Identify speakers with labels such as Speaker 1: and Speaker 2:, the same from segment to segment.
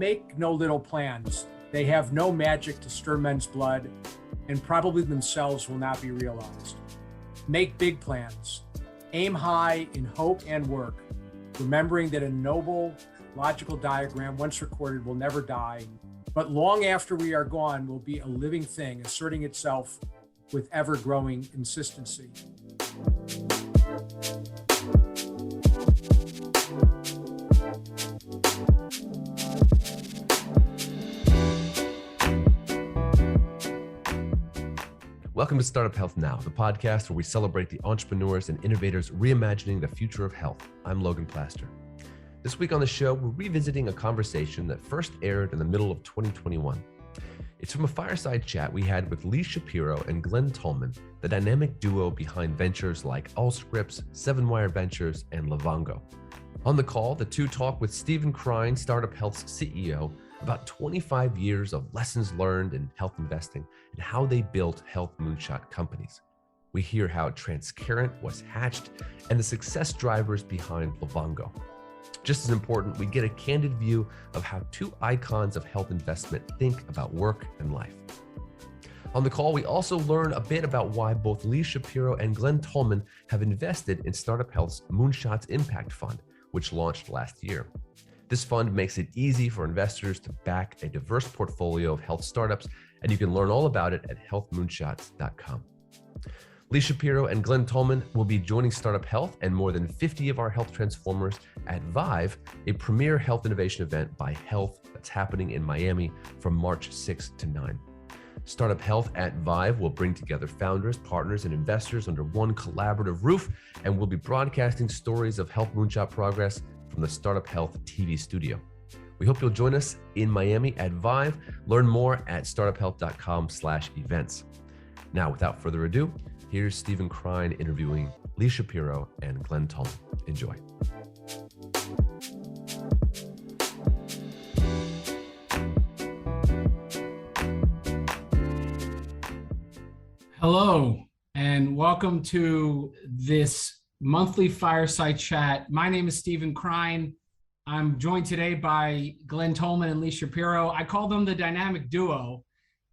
Speaker 1: make no little plans. They have no magic to stir men's blood, and probably themselves will not be realized. Make big plans. Aim high in hope and work, remembering that a noble, logical diagram, once recorded, will never die, but long after we are gone will be a living thing, asserting itself with ever-growing insistency.
Speaker 2: Welcome to Startup Health Now, the podcast where we celebrate the entrepreneurs and innovators reimagining the future of health. I'm Logan Plaster. This week on the show, we're revisiting a conversation that first aired in the middle of 2021. It's from a fireside chat we had with Lee Shapiro and Glen Tullman, the dynamic duo behind ventures like Allscripts, 7 Wire Ventures, and Livongo. On the call, the two talk with Steven Krein, Startup Health's CEO, about 25 years of lessons learned in health investing and how they built health moonshot companies. We hear how Transcarent was hatched and the success drivers behind Livongo. Just as important, we get a candid view of how two icons of health investment think about work and life. On the call, we also learn a bit about why both Lee Shapiro and Glen Tullman have invested in Startup Health's Moonshots Impact Fund, which launched last year. This fund makes it easy for investors to back a diverse portfolio of health startups, and you can learn all about it at healthmoonshots.com. Lee Shapiro and Glen Tullman will be joining Startup Health and more than 50 of our health transformers at Vive, a premier health innovation event by Health that's happening in Miami from March 6 to 9. Startup Health at Vive will bring together founders, partners, and investors under one collaborative roof, and we'll be broadcasting stories of health moonshot progress from the Startup Health TV studio. We hope you'll join us in Miami at Vive. Learn more at startuphealth.com/events. Now, without further ado, here's Steven Krein interviewing Lee Shapiro and Glen Tullman. Enjoy.
Speaker 3: Hello, and welcome to this monthly fireside chat. My name is Steven Krein. I'm joined today by Glen Tullman and Lee Shapiro. I call them the dynamic duo.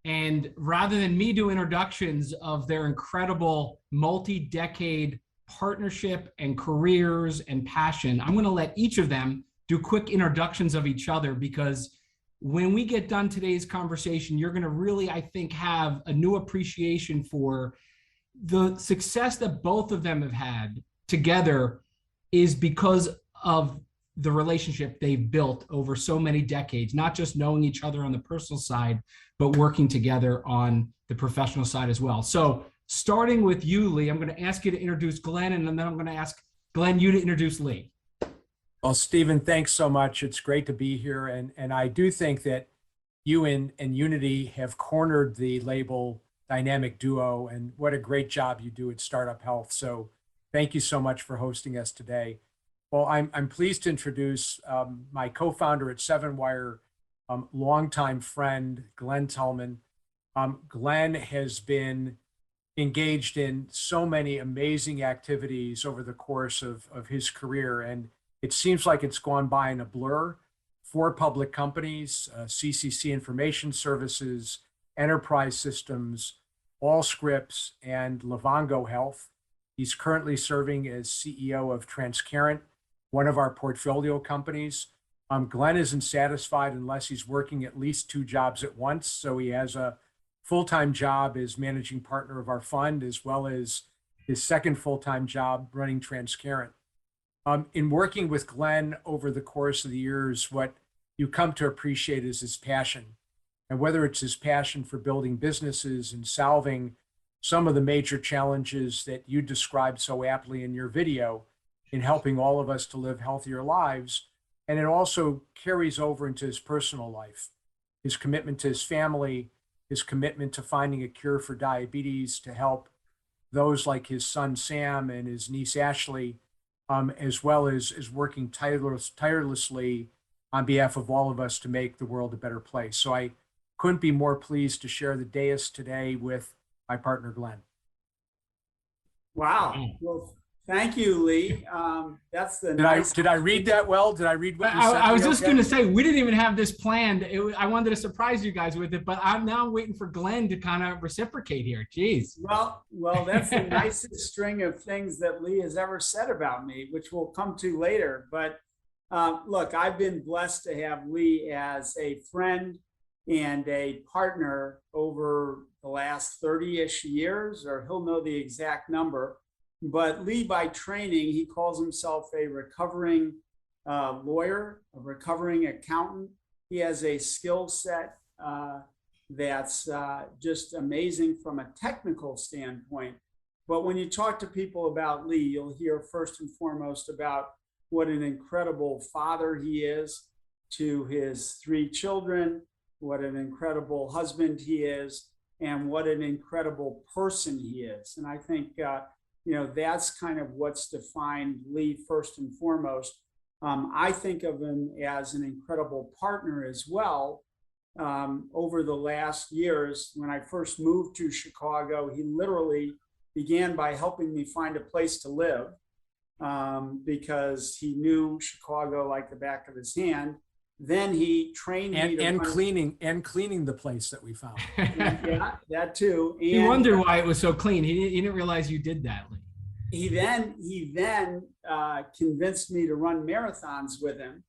Speaker 3: And rather than me do introductions of their incredible multi-decade partnership and careers and passion, I'm going to let each of them do quick introductions of each other, because when we get done today's conversation, you're going to really, I think, have a new appreciation for the success that both of them have had together is because of the relationship they've built over so many decades, not just knowing each other on the personal side, but working together on the professional side as well. So starting with you, Lee, I'm going to ask you to introduce Glen, and then I'm going to ask Glen you to introduce Lee.
Speaker 1: Well, Steven, thanks so much. It's great to be here. And I do think that you and Unity have cornered the label dynamic duo, and what a great job you do at Startup Health. So thank you so much for hosting us today. Well, I'm pleased to introduce my co-founder at 7 Wire, longtime friend, Glen Tullman. Glen has been engaged in so many amazing activities over the course of his career, and it seems like it's gone by in a blur. 4 public companies, CCC Information Services, Enterprise Systems, Allscripts, and Livongo Health. He's currently serving as CEO of Transcarent, one of our portfolio companies. Glen isn't satisfied unless he's working at least 2 jobs at once. So he has a full-time job as managing partner of our fund, as well as his second full-time job running Transcarent. In working with Glen over the course of the years, what you come to appreciate is his passion. And whether it's his passion for building businesses and solving some of the major challenges that you described so aptly in your video in helping all of us to live healthier lives. And it also carries over into his personal life, his commitment to his family, his commitment to finding a cure for diabetes to help those like his son, Sam, and his niece, Ashley, as well as working tirelessly on behalf of all of us to make the world a better place. So I couldn't be more pleased to share the dais today with my partner, Glen.
Speaker 4: Wow. Well, Thank you, Lee. That's the
Speaker 1: Did I read that well? Did I read what you said?
Speaker 3: I was just going to say, we didn't even have this planned. I wanted to surprise you guys with it, but I'm now waiting for Glenn to kind of reciprocate here. Jeez.
Speaker 4: Well, that's the nicest string of things that Lee has ever said about me, which we'll come to later. But look, I've been blessed to have Lee as a friend and a partner over the last 30-ish years, or he'll know the exact number. But Lee, by training, he calls himself a recovering lawyer, a recovering accountant. He has a skill set that's just amazing from a technical standpoint. But when you talk to people about Lee, you'll hear first and foremost about what an incredible father he is to his 3 children, what an incredible husband he is, and what an incredible person he is. And I think that's kind of what's defined Lee first and foremost. I think of him as an incredible partner as well. Over the last years, when I first moved to Chicago, he literally began by helping me find a place to live because he knew Chicago like the back of his hand. Then he trained me
Speaker 1: and cleaning the place that we found.
Speaker 4: Yeah, that too. And
Speaker 3: he wondered why it was so clean. He didn't realize you did that, Lee.
Speaker 4: He then convinced me to run marathons with him.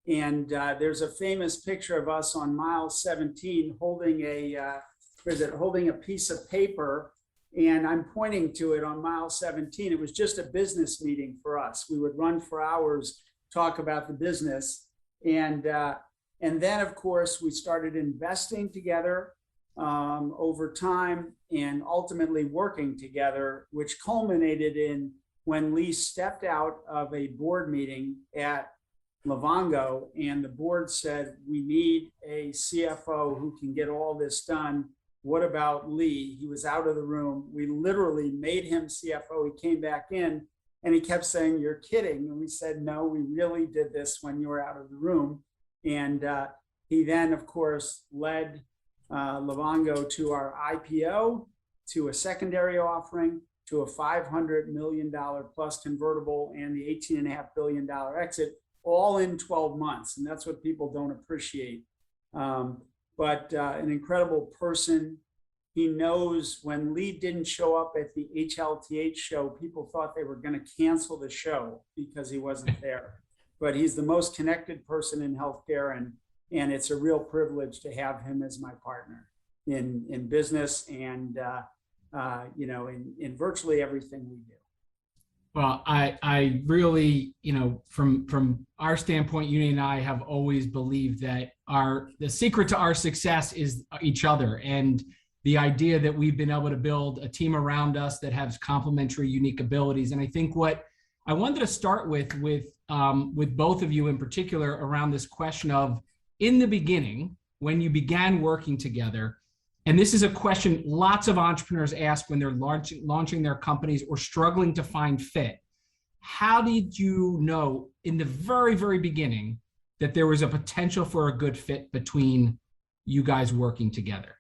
Speaker 4: And there's a famous picture of us on mile 17 holding a piece of paper, and I'm pointing to it on mile 17. It was just a business meeting for us. We would run for hours, talk about the business. And then, of course, we started investing together over time and ultimately working together, which culminated in when Lee stepped out of a board meeting at Livongo, and the board said, we need a CFO who can get all this done. What about Lee? He was out of the room. We literally made him CFO. He came back in and he kept saying, you're kidding. And we said, no, we really did this when you were out of the room. And he then, of course, led Livongo to our IPO, to a secondary offering, to a $500 million plus convertible, and the $18.5 billion exit, all in 12 months. And that's what people don't appreciate. But an incredible person. He knows when Lee didn't show up at the HLTH show, people thought they were going to cancel the show because he wasn't there. But he's the most connected person in healthcare, and it's a real privilege to have him as my partner in business and in virtually everything we do.
Speaker 3: Well, I really, from our standpoint, Uni and I have always believed that the secret to our success is each other, and the idea that we've been able to build a team around us that has complementary, unique abilities. And I think what I wanted to start with both of you in particular around this question of, in the beginning, when you began working together, and this is a question lots of entrepreneurs ask when they're launching their companies or struggling to find fit. How did you know in the very, very beginning that there was a potential for a good fit between you guys working together?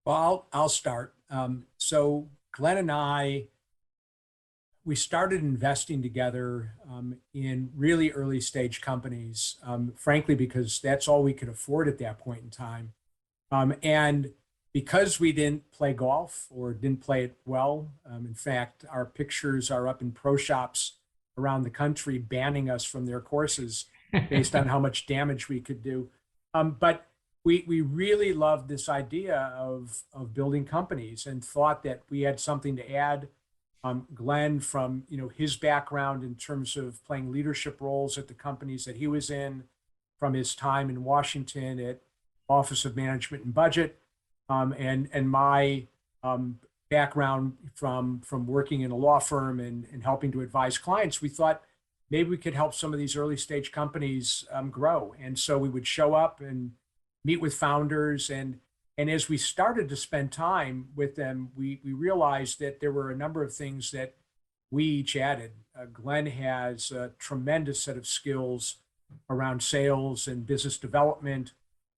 Speaker 1: Well, I'll start. So Glenn and I, we started investing together in really early stage companies, frankly, because that's all we could afford at that point in time. And because we didn't play golf or didn't play it well, in fact, our pictures are up in pro shops around the country banning us from their courses based on how much damage we could do. But we really loved this idea of building companies and thought that we had something to add. Glenn, from his background in terms of playing leadership roles at the companies that he was in, from his time in Washington at Office of Management and Budget, and my background from working in a law firm and helping to advise clients, we thought maybe we could help some of these early stage companies grow. And so we would show up and meet with founders, and as we started to spend time with them, we realized that there were a number of things that we each added. Glenn has a tremendous set of skills around sales and business development,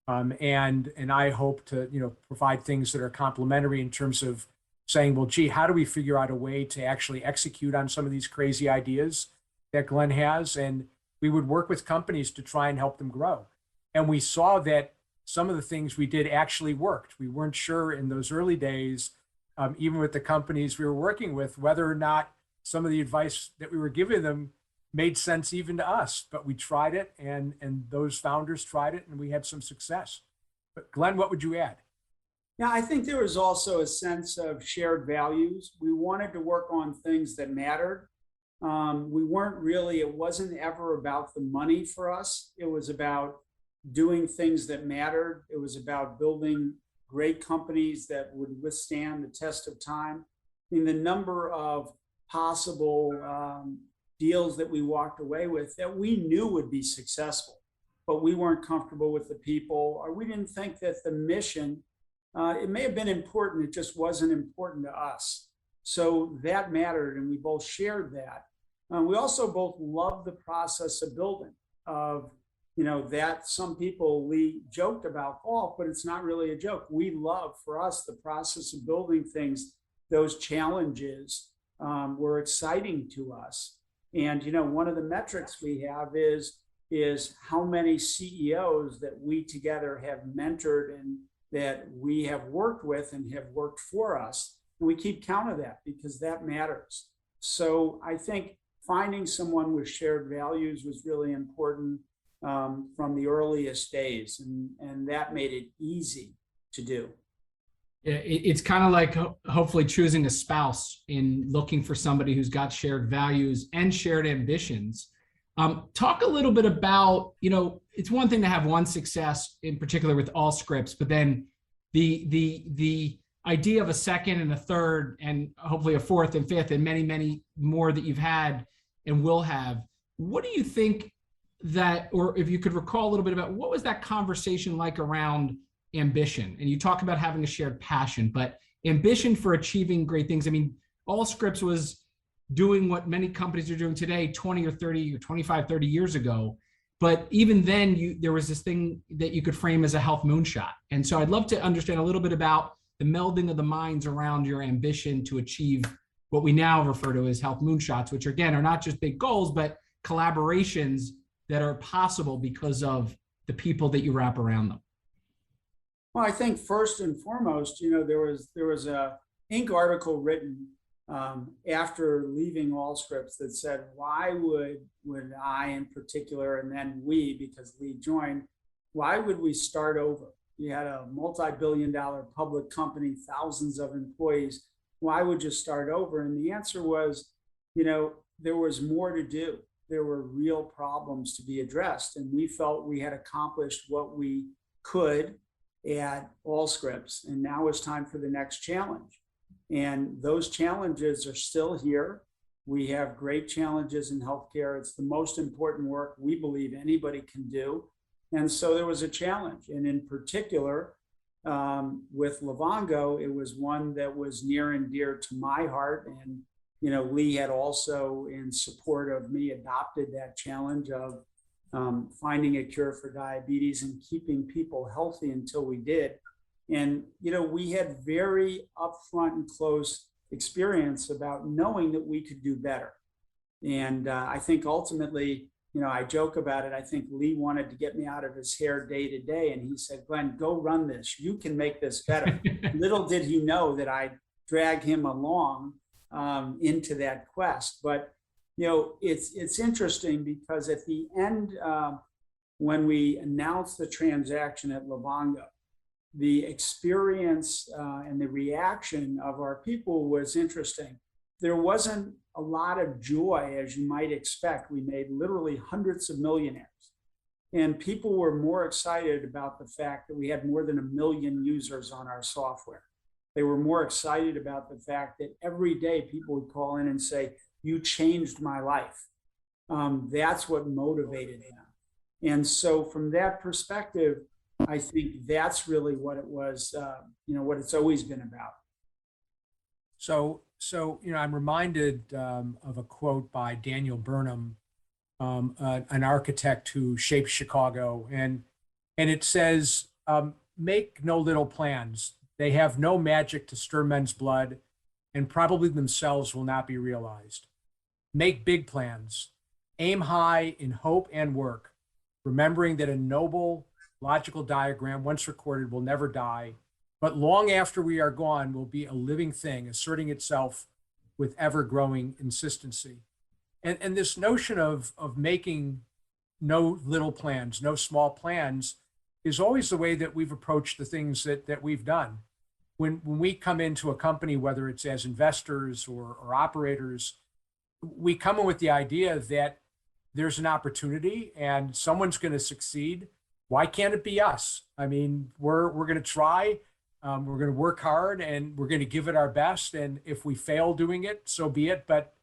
Speaker 1: and I hope to provide things that are complementary in terms of saying, well, gee, how do we figure out a way to actually execute on some of these crazy ideas that Glen has? And we would work with companies to try and help them grow. And we saw that some of the things we did actually worked. We weren't sure in those early days, even with the companies we were working with, whether or not some of the advice that we were giving them made sense even to us. But we tried it, and those founders tried it, and we had some success. But Glen, what would you add?
Speaker 4: Yeah, I think there was also a sense of shared values. We wanted to work on things that mattered. We weren't really, it wasn't ever about the money for us. It was about doing things that mattered. It was about building great companies that would withstand the test of time. I mean, the number of possible deals that we walked away with that we knew would be successful, but we weren't comfortable with the people, or we didn't think that the mission, it may have been important, it just wasn't important to us. So that mattered, and we both shared that. We also both loved the process of building, of, that some people, we joked about golf, but it's not really a joke. We love, for us, the process of building things. Those challenges were exciting to us. And, one of the metrics we have is how many CEOs that we together have mentored and that we have worked with and have worked for us. And we keep count of that because that matters. So I think finding someone with shared values was really important from the earliest days, and that made it easy to do.
Speaker 3: It's kind of like hopefully choosing a spouse in looking for somebody who's got shared values and shared ambitions. Talk a little bit about, it's one thing to have one success in particular with Allscripts, but then the idea of a second and a third and hopefully a fourth and fifth and many, many more that you've had and will have. What do you think that, or if you could recall a little bit about what was that conversation like around ambition? And you talk about having a shared passion, but ambition for achieving great things. I mean, Allscripts was doing what many companies are doing today 20 or 30 or 25, 30 years ago. But even then, there was this thing that you could frame as a health moonshot. And so I'd love to understand a little bit about the melding of the minds around your ambition to achieve what we now refer to as health moonshots, which again are not just big goals, but collaborations that are possible because of the people that you wrap around them.
Speaker 4: Well, I think first and foremost, there was a Inc. article written after leaving Allscripts that said, why would I in particular, and then we, because Lee joined, why would we start over? You had a multi-billion-dollar public company, thousands of employees. Why would you start over? And the answer was, there was more to do. There were real problems to be addressed. And we felt we had accomplished what we could at Allscripts. And now it's time for the next challenge. And those challenges are still here. We have great challenges in healthcare. It's the most important work we believe anybody can do. And so there was a challenge. And in particular, with Livongo, it was one that was near and dear to my heart. And, Lee had also, in support of me, adopted that challenge of finding a cure for diabetes and keeping people healthy until we did. And, we had very upfront and close experience about knowing that we could do better. And I think ultimately, I joke about it. I think Lee wanted to get me out of his hair day to day. And he said, Glen, go run this. You can make this better. Little did he know that I'd drag him along into that quest. But, it's interesting because at the end, when we announced the transaction at Livongo, the experience and the reaction of our people was interesting. There wasn't a lot of joy, as you might expect. We made literally hundreds of millionaires. And people were more excited about the fact that we had more than 1 million users on our software. They were more excited about the fact that every day people would call in and say, you changed my life. That's what motivated them. And so from that perspective, I think that's really what it was, what it's always been about.
Speaker 1: So I'm reminded of a quote by Daniel Burnham, an architect who shaped Chicago, and it says, "Make no little plans. They have no magic to stir men's blood. and probably themselves will not be realized. Make big plans. Aim high in hope and work, remembering that a noble, logical diagram, once recorded, will never die, but long after we are gone will be a living thing, asserting itself with ever-growing insistency. And this notion of making no little plans, no small plans, is always the way that we've approached the things that we've done. When we come into a company, whether it's as investors or operators, we come in with the idea that there's an opportunity and someone's going to succeed. Why can't it be us? I mean, we're going to try, we're going to work hard, and we're going to give it our best. And if we fail doing it, so be it. But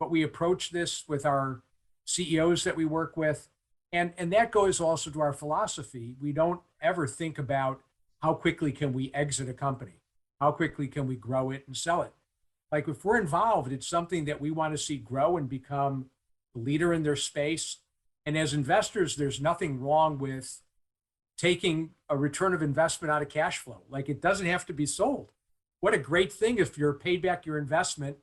Speaker 1: we approach this with our CEOs that we work with. And that goes also to our philosophy. We don't ever think about how quickly can we exit a company? How quickly can we grow it and sell it? Like if we're involved, it's something that we want to see grow and become a leader in their space. And as investors, there's nothing wrong with taking a return of investment out of cash flow. Like it doesn't have to be sold. What a great thing if you're paid back your investment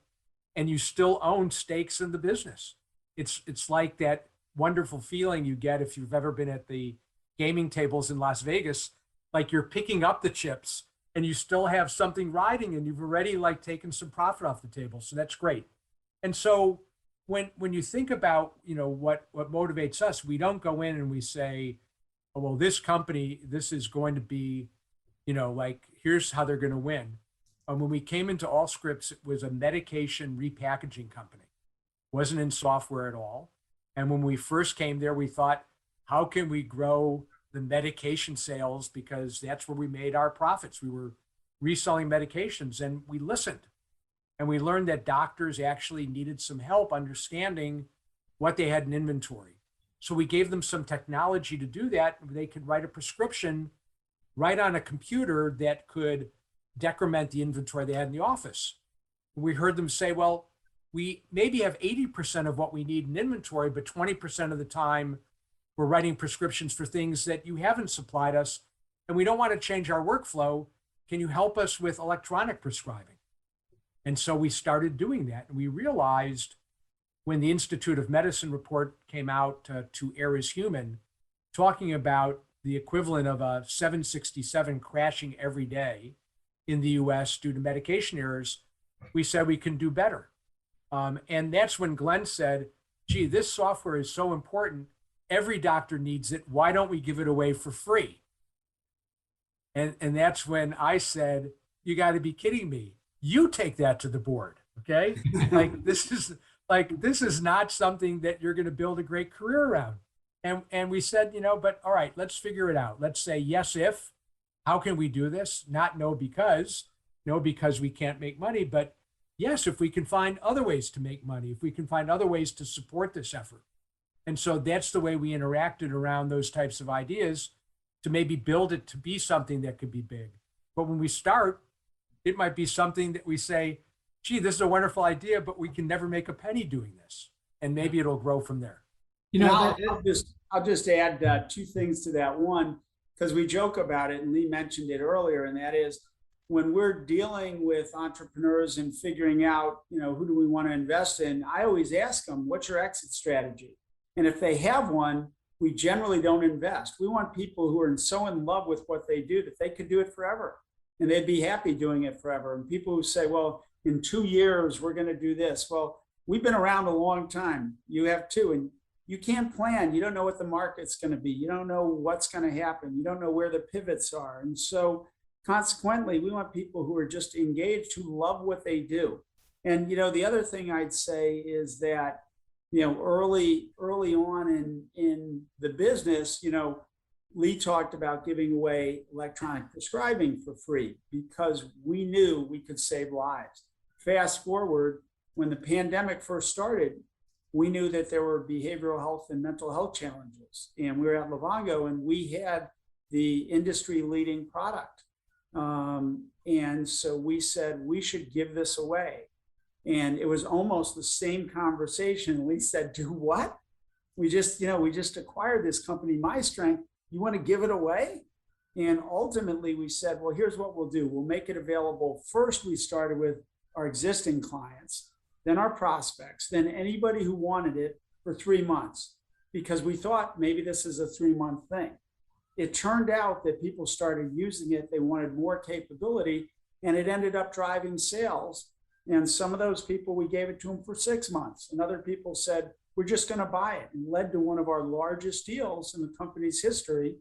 Speaker 1: and you still own stakes in the business. It's like that wonderful feeling you get if you've ever been at the gaming tables in Las Vegas, like you're picking up the chips and you still have something riding and you've already like taken some profit off the table. So that's great. And so when you think about, what motivates us, we don't go in and we say, oh, well, this company, this is going to be, like, here's how they're going to win. When we came into Allscripts, it was a medication repackaging company. Wasn't in software at all. And when we first came there, we thought, how can we grow the medication sales? Because that's where we made our profits. We were reselling medications, and we listened. And we learned that doctors actually needed some help understanding what they had in inventory. So we gave them some technology to do that. They could write a prescription right on a computer that could decrement the inventory they had in the office. We heard them say, well, we maybe have 80% of what we need in inventory, but 20% of the time we're writing prescriptions for things that you haven't supplied us, and we don't want to change our workflow. Can you help us with electronic prescribing? And so we started doing that. And we realized when the Institute of Medicine report came out to Err is Human, talking about the equivalent of a 767 crashing every day in the US due to medication errors, we said we can do better. And that's when Glenn said, gee, this software is so important. Every doctor needs it. Why don't we give it away for free? And that's when I said, you got to be kidding me. You take that to the board. Okay. This is not something that you're going to build a great career around. And we said, but all right, let's figure it out. Let's say yes, if, how can we do this? Not no, because we can't make money, but yes, if we can find other ways to make money, if we can find other ways to support this effort. And so that's the way we interacted around those types of ideas to maybe build it to be something that could be big. But when we start, it might be something that we say, gee, this is a wonderful idea, but we can never make a penny doing this. And maybe it'll grow from there.
Speaker 4: I'll just add two things to that. One, because we joke about it, and Lee mentioned it earlier, and that is when we're dealing with entrepreneurs and figuring out, who do we want to invest in, I always ask them, what's your exit strategy? And if they have one, we generally don't invest. We want people who are so in love with what they do that they could do it forever, and they'd be happy doing it forever. And people who say, well, in 2 years, we're going to do this. Well, we've been around a long time. You have too. And you can't plan. You don't know what the market's going to be. You don't know what's going to happen. You don't know where the pivots are. And so consequently, we want people who are just engaged, who love what they do. And, the other thing I'd say is that, early on in the business, Lee talked about giving away electronic prescribing for free because we knew we could save lives. Fast forward, when the pandemic first started, we knew that there were behavioral health and mental health challenges. And we were at Livongo and we had the industry leading product. And so we said, we should give this away. And it was almost the same conversation. Lee said, do what? We just acquired this company, MyStrength. You want to give it away? And ultimately we said, well, here's what we'll do. We'll make it available. First, we started with our existing clients, then our prospects, then anybody who wanted it for 3 months, because we thought maybe this is a 3-month thing. It turned out that people started using it. They wanted more capability, and it ended up driving sales. And some of those people, we gave it to them for 6 months. And other people said, we're just going to buy it, and led to one of our largest deals in the company's history,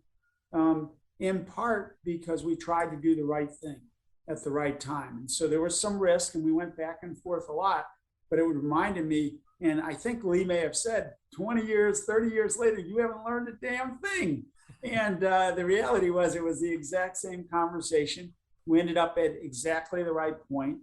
Speaker 4: in part because we tried to do the right thing at the right time. And so there was some risk, and we went back and forth a lot, but it reminded me, and I think Lee may have said 20 years, 30 years later, you haven't learned a damn thing. And the reality was it was the exact same conversation. We ended up at exactly the right point,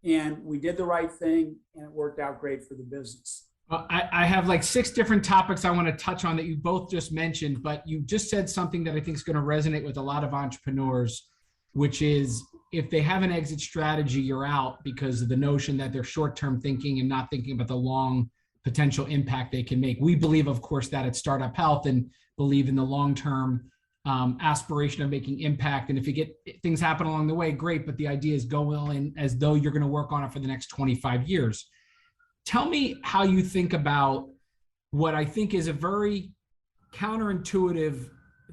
Speaker 4: and we did the right thing, and it worked out great for the business.
Speaker 3: I have like 6 different topics I want to touch on that you both just mentioned, but you just said something that I think is going to resonate with a lot of entrepreneurs, which is if they have an exit strategy, you're out because of the notion that they're short-term thinking and not thinking about the long potential impact they can make. We believe, of course, that at Startup Health and believe in the long-term aspiration of making impact. And if you get things happen along the way, great. But the idea is go in as though you're going to work on it for the next 25 years. Tell me how you think about what I think is a very counterintuitive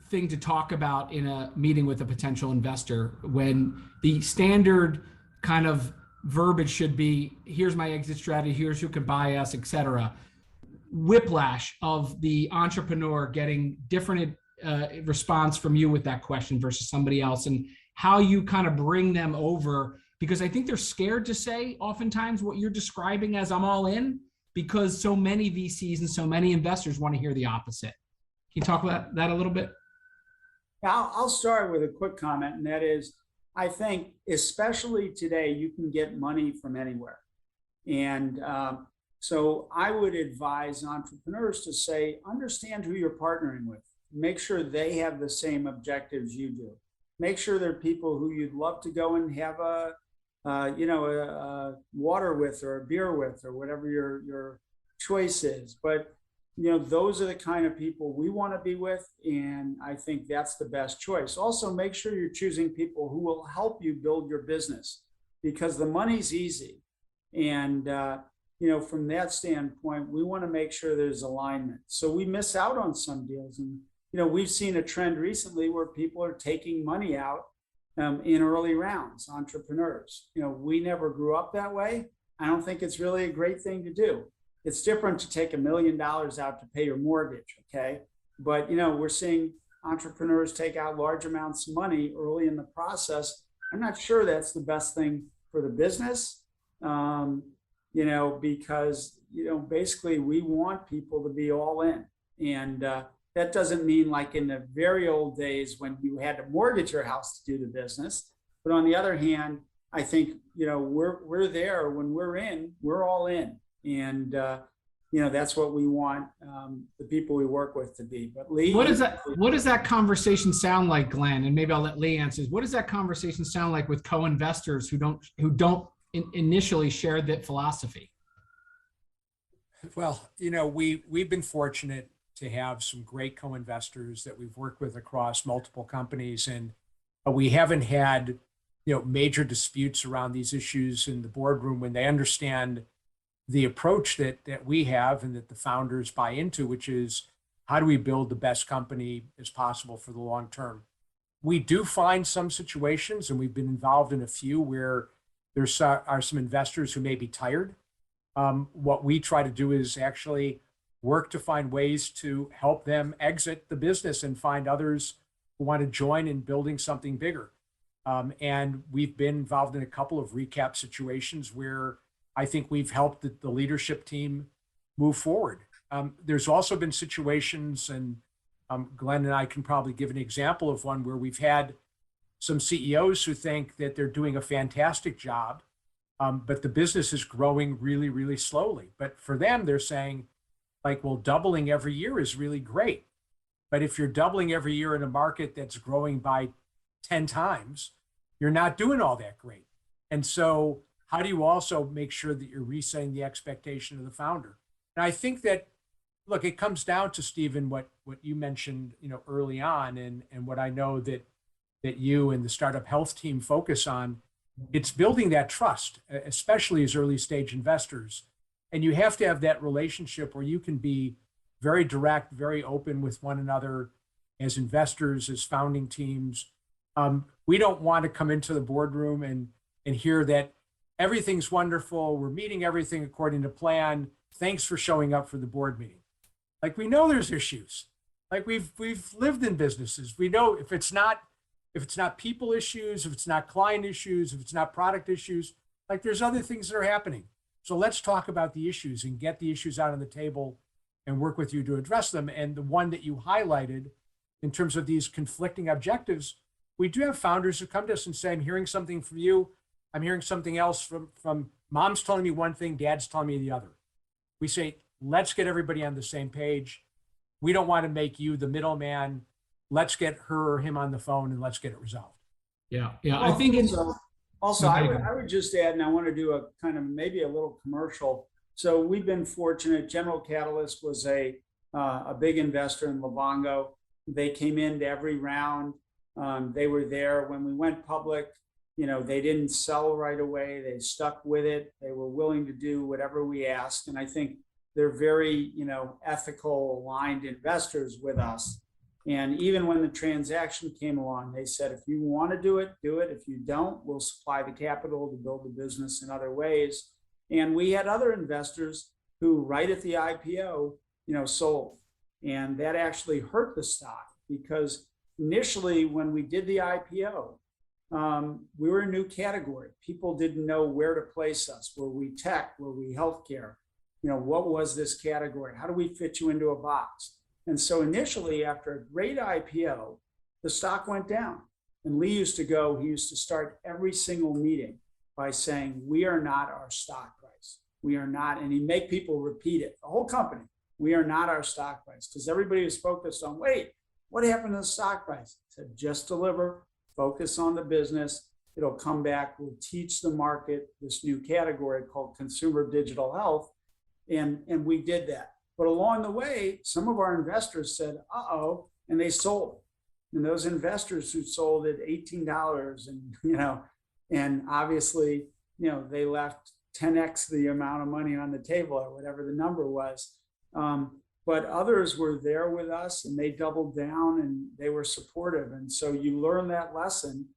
Speaker 3: thing to talk about in a meeting with a potential investor, when the standard kind of verbiage should be, here's my exit strategy, here's who can buy us, et cetera. Whiplash of the entrepreneur getting different response from you with that question versus somebody else, and how you kind of bring them over, because I think they're scared to say oftentimes what you're describing as I'm all in, because so many VCs and so many investors want to hear the opposite. Can you talk about that a little bit?
Speaker 4: I'll start with a quick comment, and that is, I think especially today, you can get money from anywhere. And so I would advise entrepreneurs to say, understand who you're partnering with. Make sure they have the same objectives you do. Make sure they're people who you'd love to go and have a water with, or a beer with, or whatever your choice is. But those are the kind of people we want to be with, and I think that's the best choice. Also, make sure you're choosing people who will help you build your business, because the money's easy. And from that standpoint, we want to make sure there's alignment. So we miss out on some deals, and we've seen a trend recently where people are taking money out in early rounds, entrepreneurs. We never grew up that way. I don't think it's really a great thing to do. It's different to take $1 million out to pay your mortgage, okay? But, we're seeing entrepreneurs take out large amounts of money early in the process. I'm not sure that's the best thing for the business, because, basically we want people to be all in. And that doesn't mean like in the very old days when you had to mortgage your house to do the business. But on the other hand, I think, we're there when we're in, we're all in. And, that's what we want the people we work with to be. But Lee,
Speaker 3: what does that conversation sound like, Glenn? And maybe I'll let Lee answer. What does that conversation sound like with co-investors who don't initially share that philosophy?
Speaker 1: Well, we've been fortunate to have some great co-investors that we've worked with across multiple companies, and we haven't had major disputes around these issues in the boardroom when they understand the approach that we have and that the founders buy into, which is how do we build the best company as possible for the long term. We do find some situations, and we've been involved in a few, where there are some investors who may be tired. What we try to do is actually work to find ways to help them exit the business and find others who want to join in building something bigger. And we've been involved in a couple of recap situations where I think we've helped the leadership team move forward. There's also been situations, and Glenn and I can probably give an example of one, where we've had some CEOs who think that they're doing a fantastic job, but the business is growing really, really slowly. But for them, they're saying, well, doubling every year is really great. But if you're doubling every year in a market that's growing by 10 times, you're not doing all that great. And so how do you also make sure that you're resetting the expectation of the founder? And I think that, look, it comes down to, Steven, what you mentioned, early on, and what I know that you and the Startup Health team focus on It's building that trust, especially as early stage investors. And you have to have that relationship where you can be very direct, very open with one another as investors, as founding teams. We don't want to come into the boardroom and hear that everything's wonderful. We're meeting everything according to plan. Thanks for showing up for the board meeting. Like, we know there's issues. Like, we've lived in businesses. We know if it's not people issues, if it's not client issues, if it's not product issues, like, there's other things that are happening. So let's talk about the issues and get the issues out on the table and work with you to address them. And the one that you highlighted in terms of these conflicting objectives, we do have founders who come to us and say, I'm hearing something from you. I'm hearing something else from mom's telling me one thing, dad's telling me the other. We say, let's get everybody on the same page. We don't want to make you the middleman. Let's get her or him on the phone and let's get it resolved.
Speaker 3: Yeah. I think it's
Speaker 4: also, I would just add, and I want to do a kind of maybe a little commercial. So we've been fortunate. General Catalyst was a big investor in Livongo. They came into every round. They were there when we went public. They didn't sell right away. They stuck with it. They were willing to do whatever we asked. And I think they're very, ethical, aligned investors with us. And even when the transaction came along, they said, if you want to do it, do it. If you don't, we'll supply the capital to build the business in other ways. And we had other investors who, right at the IPO, sold. And that actually hurt the stock because initially when we did the IPO, we were a new category. People didn't know where to place us. Were we tech? Were we healthcare? What was this category? How do we fit you into a box? And so initially, after a great IPO, the stock went down. And Lee used to start every single meeting by saying, we are not our stock price. We are not, and he'd make people repeat it, the whole company, we are not our stock price. Because everybody was focused on, wait, what happened to the stock price? He said, just deliver, focus on the business. It'll come back. We'll teach the market this new category called consumer digital health. And we did that. But along the way, some of our investors said, uh-oh, and they sold. And those investors who sold at $18 and obviously, they left 10x the amount of money on the table or whatever the number was. But others were there with us and they doubled down and they were supportive. And so you learn that lesson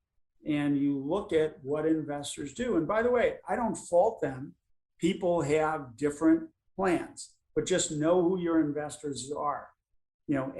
Speaker 4: and you look at what investors do. And by the way, I don't fault them. People have different plans, but just know who your investors are.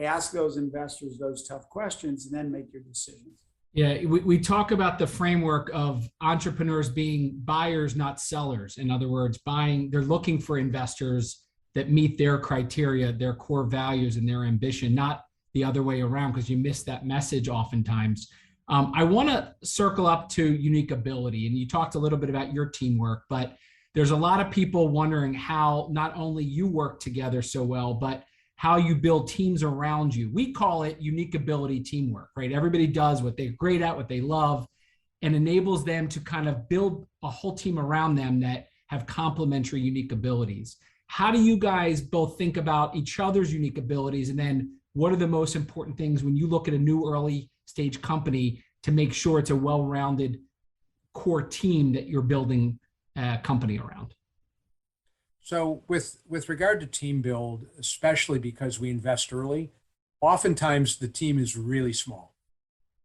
Speaker 4: Ask those investors those tough questions and then make your decisions.
Speaker 3: Yeah, we talk about the framework of entrepreneurs being buyers, not sellers. In other words, they're looking for investors that meet their criteria, their core values and their ambition, not the other way around, because you miss that message oftentimes. I want to circle up to unique ability. And you talked a little bit about your teamwork, but there's a lot of people wondering how not only you work together so well, but how you build teams around you. We call it unique ability teamwork, right? Everybody does what they're great at, what they love, and enables them to kind of build a whole team around them that have complementary unique abilities. How do you guys both think about each other's unique abilities? And then what are the most important things when you look at a new early stage company to make sure it's a well-rounded core team that you're building a company around?
Speaker 1: So with regard to team build, especially because we invest early, oftentimes the team is really small.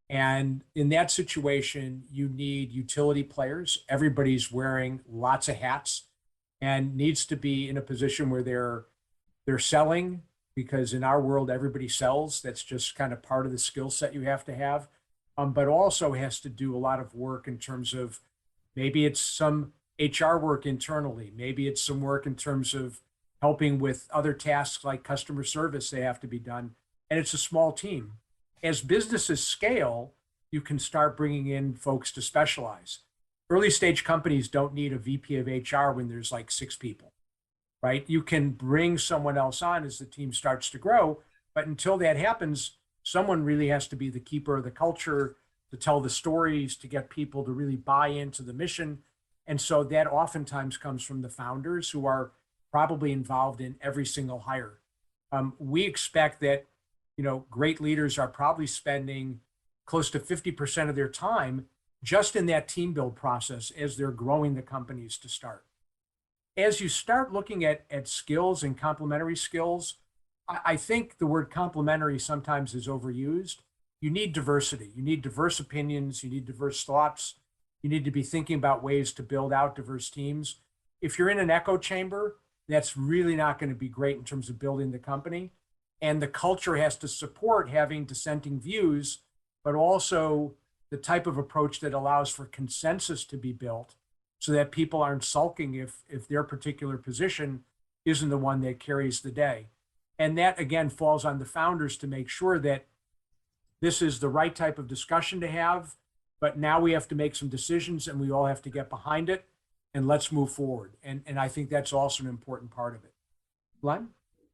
Speaker 1: And in that situation, you need utility players. Everybody's wearing lots of hats and needs to be in a position where they're selling, because in our world, everybody sells. That's just kind of part of the skill set you have to have. But also has to do a lot of work in terms of maybe it's some HR work internally. Maybe it's some work in terms of helping with other tasks like customer service they have to be done. And it's a small team. As businesses scale, you can start bringing in folks to specialize. Early stage companies don't need a VP of HR when there's like 6 people, right? You can bring someone else on as the team starts to grow. But until that happens, someone really has to be the keeper of the culture, to tell the stories, to get people to really buy into the mission. And so that oftentimes comes from the founders who are probably involved in every single hire. We expect that, great leaders are probably spending close to 50% of their time just in that team build process as they're growing the companies to start. As you start looking at skills and complementary skills, I think the word complementary sometimes is overused. You need diversity. You need diverse opinions. You need diverse thoughts. You need to be thinking about ways to build out diverse teams. If you're in an echo chamber, that's really not going to be great in terms of building the company. And the culture has to support having dissenting views, but also the type of approach that allows for consensus to be built so that people aren't sulking if their particular position isn't the one that carries the day. And that, again, falls on the founders to make sure that this is the right type of discussion to have, but now we have to make some decisions and we all have to get behind it and let's move forward. And I think that's also an important part of it. Glenn?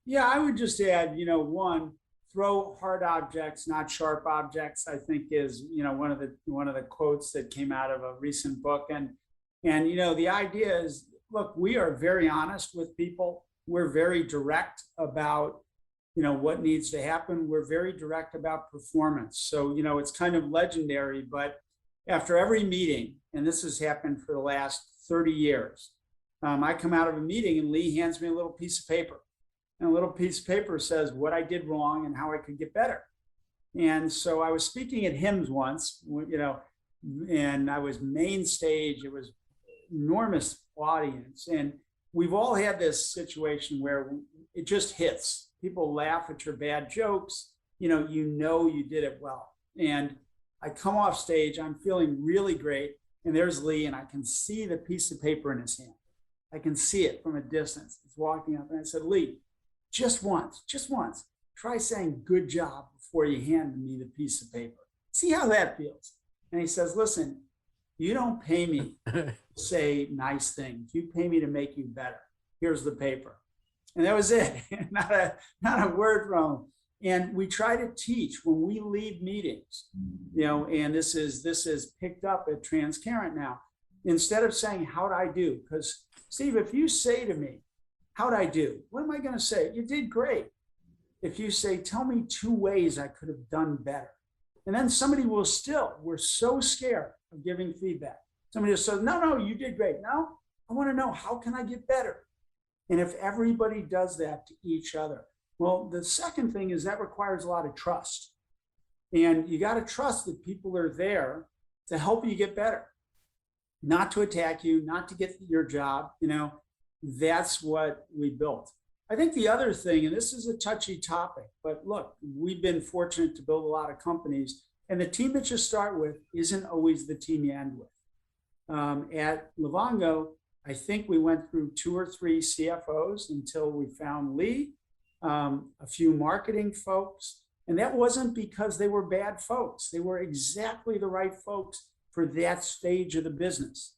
Speaker 4: Yeah, I would just add, one, throw hard objects, not sharp objects, I think is, one of the quotes that came out of a recent book. And the idea is, look, we are very honest with people. We're very direct about, what needs to happen. We're very direct about performance. So, it's kind of legendary, but after every meeting, and this has happened for the last 30 years, I come out of a meeting and Lee hands me a little piece of paper. And a little piece of paper says what I did wrong and how I could get better. And so I was speaking at HIMSS once, and I was main stage. It was enormous audience. And we've all had this situation where it just hits. People laugh at your bad jokes. You did it well. And I come off stage, I'm feeling really great. And there's Lee, and I can see the piece of paper in his hand. I can see it from a distance. He's walking up, and I said, Lee, just once, try saying good job before you hand me the piece of paper. See how that feels. And he says, listen, you don't pay me to say nice things. You pay me to make you better. Here's the paper. And that was it. not a word from him. And we try to teach when we leave meetings, and this is picked up at Transcarent now. Instead of saying, how'd I do? Because Steve, if you say to me, how'd I do? What am I going to say? You did great. If you say, tell me 2 ways I could have done better. And then somebody will we're so scared of giving feedback. Somebody will say, no, you did great. No, I want to know, how can I get better? And if everybody does that to each other, well, the second thing is that requires a lot of trust. And you got to trust that people are there to help you get better, not to attack you, not to get your job. That's what we built. I think the other thing, and this is a touchy topic, but look, we've been fortunate to build a lot of companies, and the team that you start with isn't always the team you end with. At Livongo, I think we went through 2 or 3 CFOs until we found Lee, a few marketing folks, and that wasn't because they were bad folks. They were exactly the right folks for that stage of the business.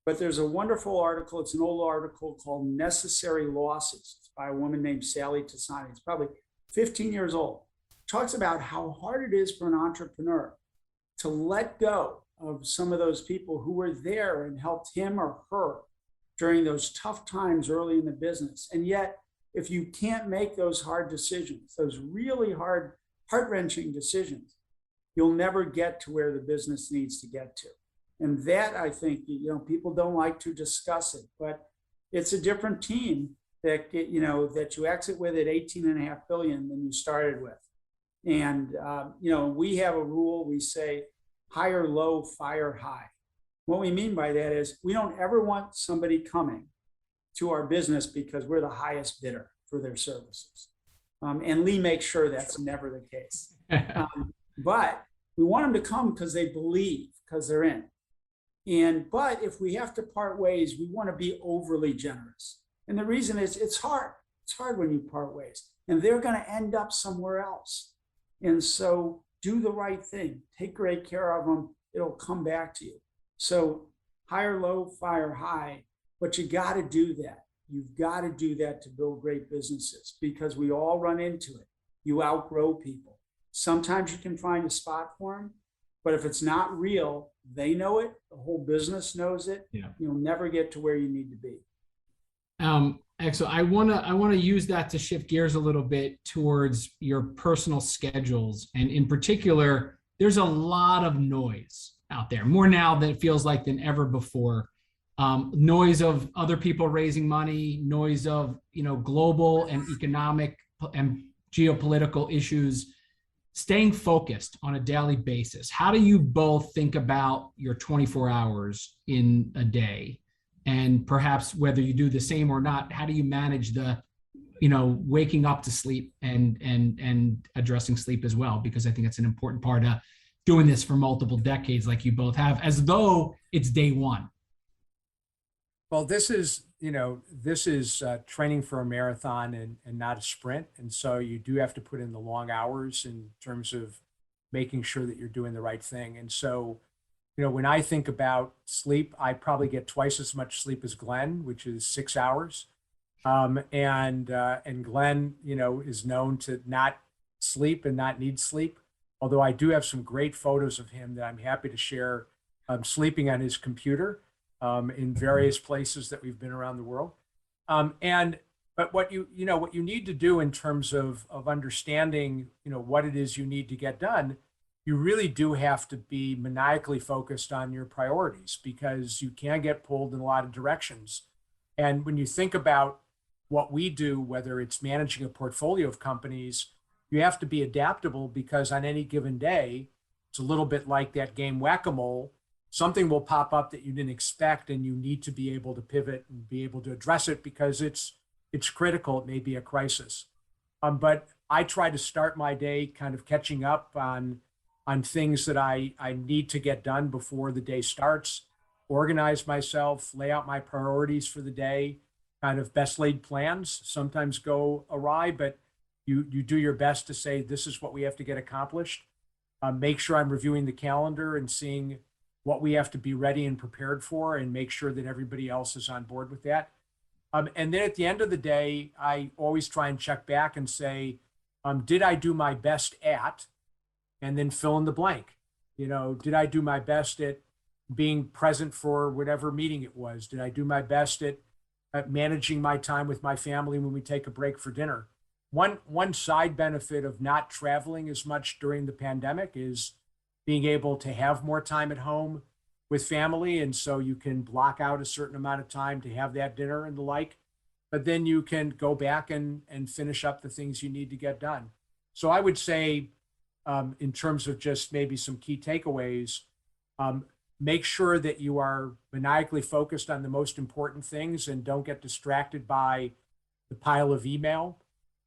Speaker 4: But there's a wonderful article. It's an old article called Necessary Losses. It's by a woman named Sally Tassani. It's probably 15 years old. It talks about how hard it is for an entrepreneur to let go of some of those people who were there and helped him or her during those tough times early in the business. And yet, if you can't make those hard decisions, those really hard, heart-wrenching decisions, you'll never get to where the business needs to get to. And that, I think, people don't like to discuss it, but it's a different team that you exit with at 18.5 billion than you started with. And we have a rule. We say hire low, fire high. What we mean by that is we don't ever want somebody coming to our business because we're the highest bidder for their services. And Lee makes sure that's never the case. But we want them to come because they believe, because they're in. But if we have to part ways, we want to be overly generous. And the reason is it's hard. It's hard when you part ways. And they're going to end up somewhere else. And so do the right thing. Take great care of them. It'll come back to you. So hire low, fire high. But you got to do that. You've got to do that to build great businesses because we all run into it. You outgrow people. Sometimes you can find a spot for them, but if it's not real, they know it. The whole business knows it. Yeah. You'll never get to where you need to be.
Speaker 3: Excellent. I want to use that to shift gears a little bit towards your personal schedules, and in particular, there's a lot of noise out there, more now than it feels like than ever before. Noise of other people raising money, noise of, global and economic and geopolitical issues, staying focused on a daily basis. How do you both think about your 24 hours in a day? And perhaps whether you do the same or not, how do you manage the, waking up to sleep and addressing sleep as well? Because I think it's an important part of doing this for multiple decades like you both have, as though it's day one.
Speaker 1: Well, this is training for a marathon and not a sprint. And so you do have to put in the long hours in terms of making sure that you're doing the right thing. And so, when I think about sleep, I probably get twice as much sleep as Glenn, which is 6 hours. And Glenn, is known to not sleep and not need sleep. Although I do have some great photos of him that I'm happy to share, sleeping on his computer. In various places that we've been around the world. But what you need to do in terms of understanding, what it is you need to get done, you really do have to be maniacally focused on your priorities, because you can get pulled in a lot of directions. And when you think about what we do, whether it's managing a portfolio of companies, you have to be adaptable, because on any given day, it's a little bit like that game Whack-A-Mole. Something will pop up that you didn't expect, and you need to be able to pivot and be able to address it, because it's critical. It may be a crisis. But I try to start my day kind of catching up on things that I need to get done before the day starts, organize myself, lay out my priorities for the day, kind of best laid plans sometimes go awry, but you do your best to say, this is what we have to get accomplished. Make sure I'm reviewing the calendar and seeing what we have to be ready and prepared for, and make sure that everybody else is on board with that. And then at the end of the day, I always try and check back and say, did I do my best at, and then fill in the blank. Did I do my best at being present for whatever meeting it was? Did I do my best at managing my time with my family when we take a break for dinner? One side benefit of not traveling as much during the pandemic is being able to have more time at home with family. And so you can block out a certain amount of time to have that dinner and the like, but then you can go back and finish up the things you need to get done. So I would say, in terms of just maybe some key takeaways, make sure that you are maniacally focused on the most important things and don't get distracted by the pile of email.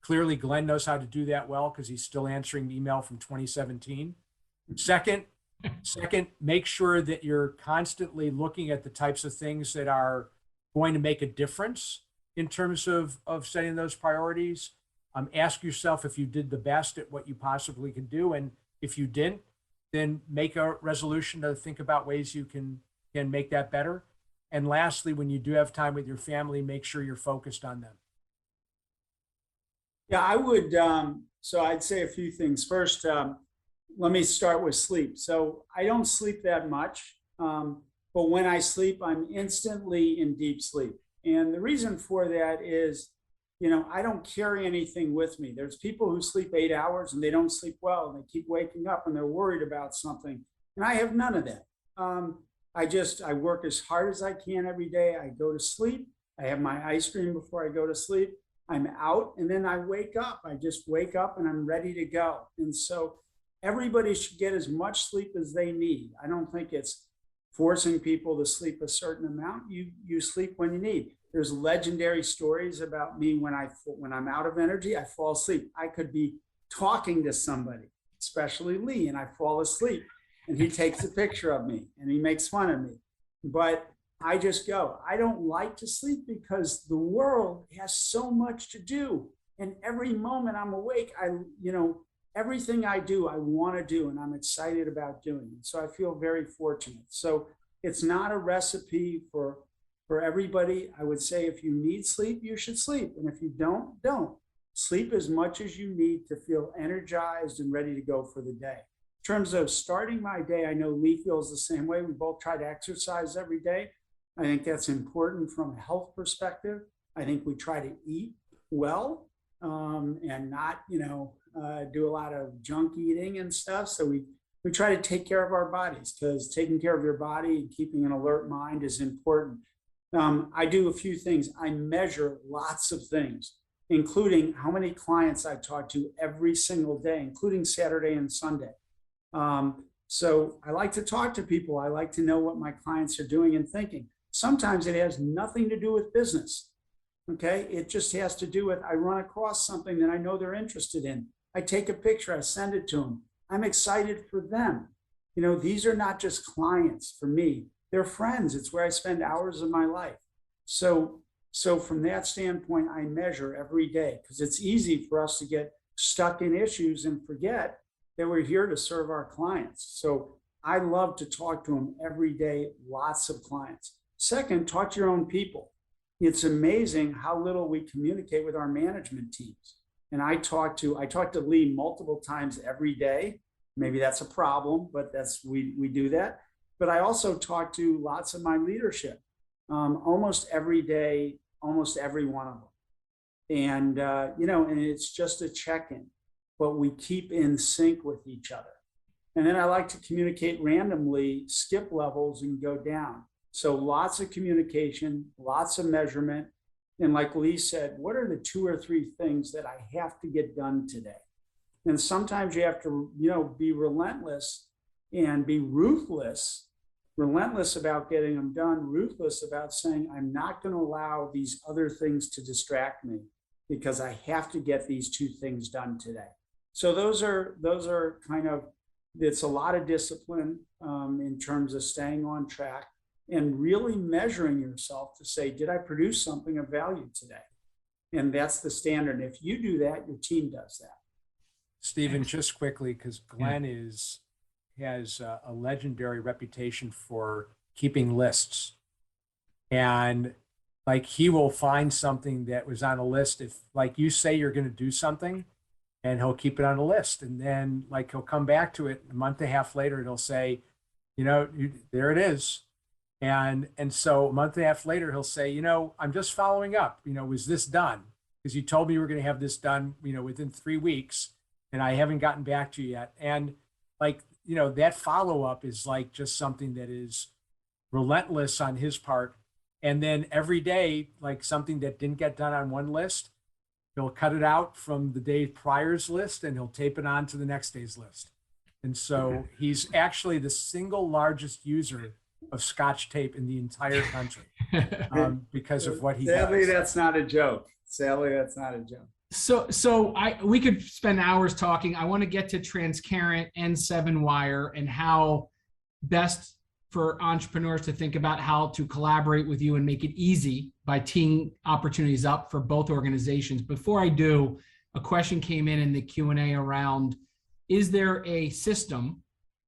Speaker 1: Clearly, Glenn knows how to do that well, because he's still answering email from 2017. Second, make sure that you're constantly looking at the types of things that are going to make a difference in terms of setting those priorities. Ask yourself if you did the best at what you possibly could do. And if you didn't, then make a resolution to think about ways you can make that better. And lastly, when you do have time with your family, make sure you're focused on them.
Speaker 4: Yeah, I would. So I'd say a few things. First, let me start with sleep. So I don't sleep that much, but when I sleep, I'm instantly in deep sleep. And the reason for that is, I don't carry anything with me. There's people who sleep 8 hours and they don't sleep well, and they keep waking up and they're worried about something. And I have none of that. I work as hard as I can every day. I go to sleep. I have my ice cream before I go to sleep. I'm out, and then I wake up. I just wake up and I'm ready to go. And so everybody should get as much sleep as they need. I don't think it's forcing people to sleep a certain amount. You sleep when you need. There's legendary stories about me when I'm out of energy, I fall asleep. I could be talking to somebody, especially Lee, and I fall asleep, and he takes a picture of me and he makes fun of me. But I just go. I don't like to sleep because the world has so much to do. And every moment I'm awake, everything I do, I want to do, and I'm excited about doing it. So I feel very fortunate. So it's not a recipe for everybody. I would say if you need sleep, you should sleep. And if you don't. Sleep as much as you need to feel energized and ready to go for the day. In terms of starting my day, I know Lee feels the same way. We both try to exercise every day. I think that's important from a health perspective. I think we try to eat well and not, do a lot of junk eating and stuff. So we we try to take care of our bodies, because taking care of your body and keeping an alert mind is important. I do a few things. I measure lots of things, including how many clients I talk to every single day, including Saturday and Sunday. So I like to talk to people. I like to know what my clients are doing and thinking. Sometimes it has nothing to do with business. Okay. It just has to do with, I run across something that I know they're interested in. I take a picture, I send it to them. I'm excited for them. You know, these are not just clients for me. They're friends. It's where I spend hours of my life. So from that standpoint, I measure every day, because it's easy for us to get stuck in issues and forget that we're here to serve our clients. So I love to talk to them every day, lots of clients. Second, talk to your own people. It's amazing how little we communicate with our management teams. And I talk to Lee multiple times every day. Maybe that's a problem, but we do that. But I also talk to lots of my leadership, almost every day, almost every one of them. And, and it's just a check-in, but we keep in sync with each other. And then I like to communicate randomly, skip levels and go down. So lots of communication, lots of measurement. And like Lee said, what are the 2 or 3 things that I have to get done today? And sometimes you have to, be relentless and be ruthless about getting them done, ruthless about saying, I'm not going to allow these other things to distract me, because I have to get these 2 things done today. So those are kind of, it's a lot of discipline in terms of staying on track and really measuring yourself to say, did I produce something of value today? And that's the standard. If you do that, your team does that.
Speaker 1: Stephen, just quickly, because Glen has a legendary reputation for keeping lists. And like, he will find something that was on a list. If, like, you say you're going to do something, and he'll keep it on a list. And then, like, he'll come back to it a month and a half later, and he'll say, there it is. And so a month and a half later, he'll say, I'm just following up, was this done? Because you told me you were going to have this done, within 3 weeks, and I haven't gotten back to you yet. And like, that follow-up is like just something that is relentless on his part. And then every day, like something that didn't get done on one list, he'll cut it out from the day prior's list and he'll tape it on to the next day's list. And so he's actually the single largest user of Scotch tape in the entire country because of what he does.
Speaker 4: Sadly, that's not a joke.
Speaker 3: So we could spend hours talking. I want to get to Transcarent and 7Wire and how best for entrepreneurs to think about how to collaborate with you and make it easy by teeing opportunities up for both organizations. Before I do, a question came in the Q&A around, is there a system,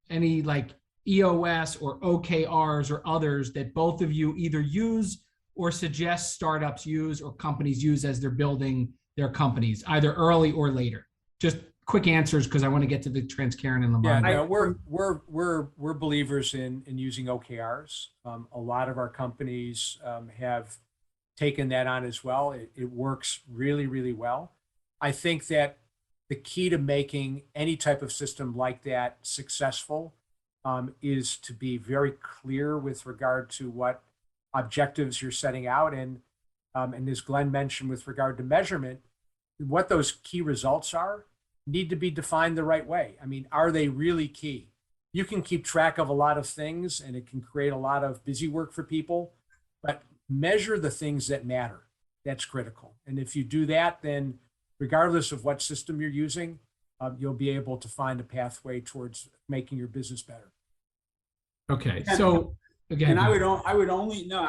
Speaker 3: any like EOS or OKRs or others that both of you either use or suggest startups use or companies use as they're building their companies, either early or later? Just quick answers, because I want to get to the Transcarent and Livongo.
Speaker 1: Yeah, we're believers in using OKRs. A lot of our companies have taken that on as well. It works really, really well. I think that the key to making any type of system like that successful is to be very clear with regard to what objectives you're setting out. And as Glen mentioned, with regard to measurement, what those key results are need to be defined the right way. I mean, are they really key? You can keep track of a lot of things and it can create a lot of busy work for people, but measure the things that matter. That's critical. And if you do that, then regardless of what system you're using, you'll be able to find a pathway towards making your business better.
Speaker 3: Okay. So again,
Speaker 4: and I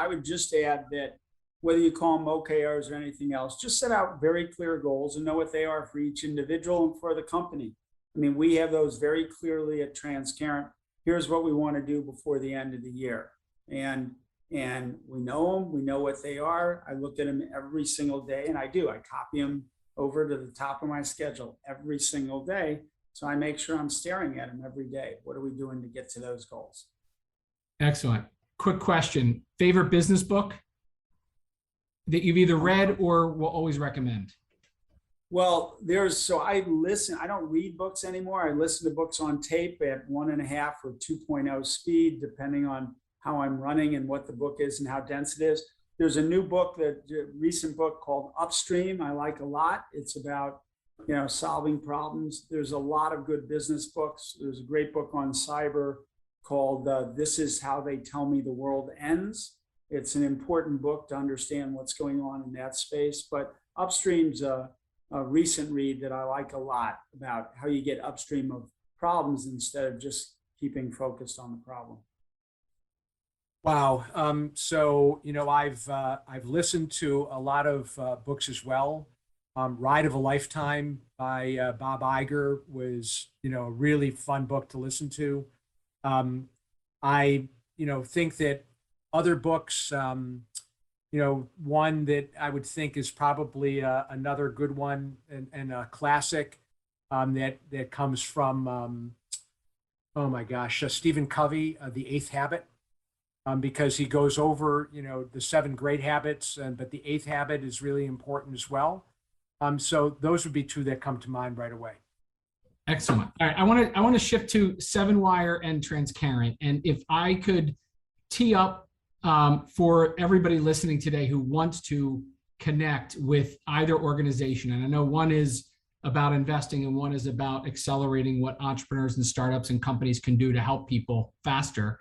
Speaker 4: would just add that whether you call them OKRs or anything else, just set out very clear goals and know what they are for each individual and for the company. I mean, we have those very clearly at Transcarent. Here's what we want to do before the end of the year. And we know them, we know what they are. I look at them every single day, and I copy them over to the top of my schedule every single day. So I make sure I'm staring at them every day. What are we doing to get to those goals?
Speaker 3: Excellent. Quick question. Favorite business book that you've either read or will always recommend?
Speaker 4: Well, I don't read books anymore. I listen to books on tape at 1.5 or 2.0 speed, depending on how I'm running and what the book is and how dense it is. There's a recent book called Upstream I like a lot. It's about, solving problems. There's a lot of good business books. There's a great book on cyber called This Is How They Tell Me the World Ends. It's an important book to understand what's going on in that space. But Upstream's a recent read that I like a lot about how you get upstream of problems instead of just keeping focused on the problem.
Speaker 1: Wow. I've listened to a lot of books as well. Ride of a Lifetime by Bob Iger was, a really fun book to listen to. I think that other books, one that I would think is probably another good one and a classic that comes from, oh my gosh, Stephen Covey, The Eighth Habit. Because he goes over, the 7 great habits, but the 8th habit is really important as well. So those would be 2 that come to mind right away.
Speaker 3: Excellent. All right, I want to shift to 7wire and Transcarent, and if I could tee up for everybody listening today who wants to connect with either organization, and I know one is about investing and one is about accelerating what entrepreneurs and startups and companies can do to help people faster.